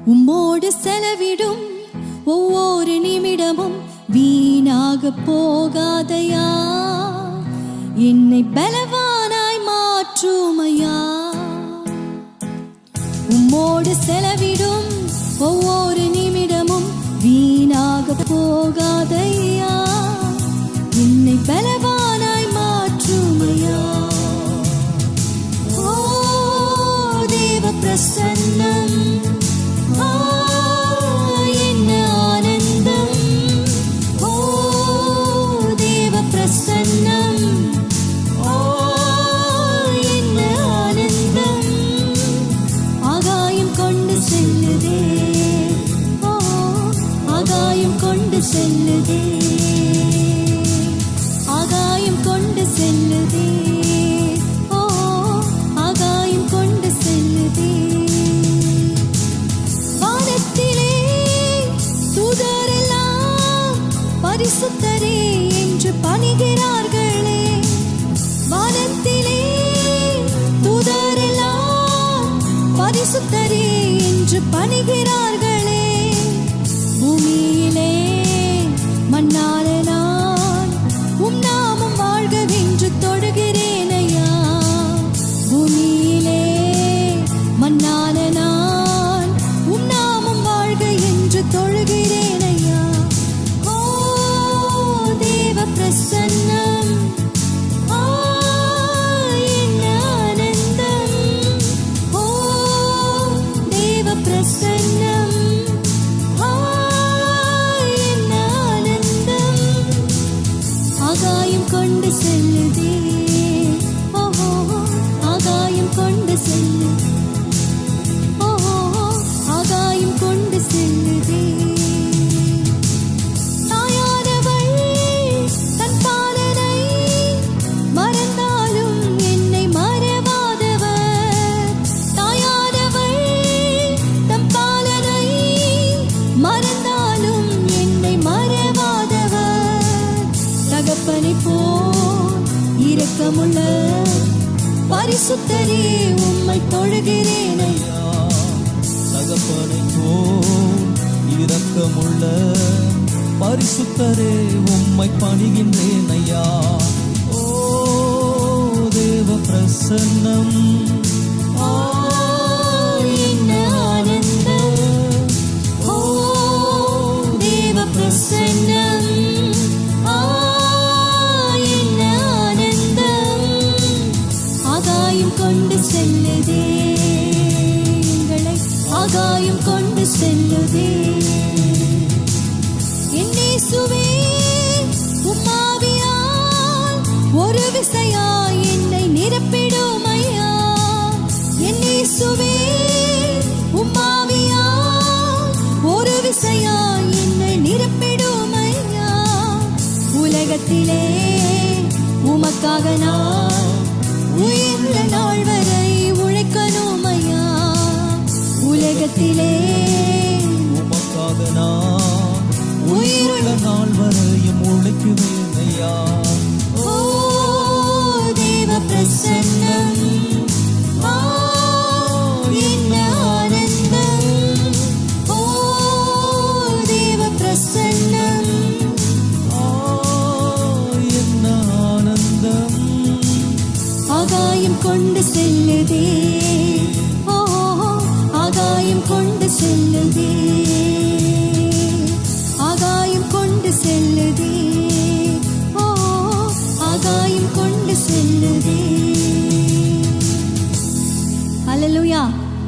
உம்மோடு செலவிடும் ஒவ்வொரு நிமிடமும் வீணாக போகாதையா, என்னை பலவானாய் மாற்றுமையா. உம்மோடு செலவிடும் ஒவ்வொரு நிமிடமும் வீணாக போகாதையா, என்னை பலவானாய் மாற்றுமையா. ஓ தேவ பிரசன்னம், என்ன ஆனந்தம். ஓ தேவ பிரசன்னம், என்ன ஆனந்தம். ஆகாயம் கொண்டு செல்லுதே, ஓ ஆகாயம் கொண்டு செல்லுதே, ஆகாயம் கொண்டு செல்லுதே, ஓ ஆகாயம் கொண்டு செல்லுதே. வானத்திலே தூதரெல்லாம் பரிசுத்தரே என்று பணிகிறார்களே. வானத்திலே தூதரெல்லாம் பரிசுத்தரே என்று பணிகிறார்களே. பூமியிலே மண்ணால நான் உம் நாமம் வாழ்கவென்று தொடுகிறேன் ஐயா. பூமியிலே மண்ணால நான் உம் நாமம் வாழ்க என்று தொழுகிறேன் ஐயா. ஓ தேவ பிரசன்னம், என்ன ஆனந்தம். ஓ தேவ பிரசன்னம், என்ன ஆனந்தம். ஆகாயம் கொண்டு செல்லுதே, ஓஹோ ஆகாயம் கொண்டு செல்லு, ஓஹோ ஆகாயம் கொண்டு செல்லுதே. தாயானவள் தன் பாலனை மறந்தாலும் என்னை மறவாதவர். தாயானவள் தன் பாலனை மறந்தாலும் என்னை மறவாதவர். தகப்பனை போல் இரக்கமுள்ள பரிசுத்தரே உம்மை தொழுகிறேன் ஐயா. தகப்பனை போல் இரக்கமுள்ள பரிசுத்தரே உம்மை பணிகின்றேன் ஐயா. ஓ தேவ பிரசன்னம், என்ன ஆனந்தம். ஓ தேவ பிரசன்னம், என்ன ஆனந்தம். ஆகாயம் கொண்டு செல்லுதே, எங்களை ஆகாயம் கொண்டு செல்லுதே. என் இயேசுவே உம் ஆவியால் ஒரு விசையாய் என்னை நிரப்பிடும் ஐயா. என் இயேசுவே உம் ஆவியால் ஒரு விசையாய் என்னை நிரப்பிடும் ஐயா. உலகத்திலே உமக்காக நான் உயிர்ந்த நாள் வரை உழைக்கணும் ஐயா. உலகத்திலே உமக்காக நான் உயிருள்ள நாள் வரையும் உழைக்குவேன் ஐயா. ஓ தேவ பிரசன்னம், என்ன ஆனந்தம். ஓ தேவ பிரசன்னம், என்ன ஆனந்தம். ஆகாயம் கொண்டு செல்லுதே, ஓ ஆகாயம் கொண்டு செல்லுதே.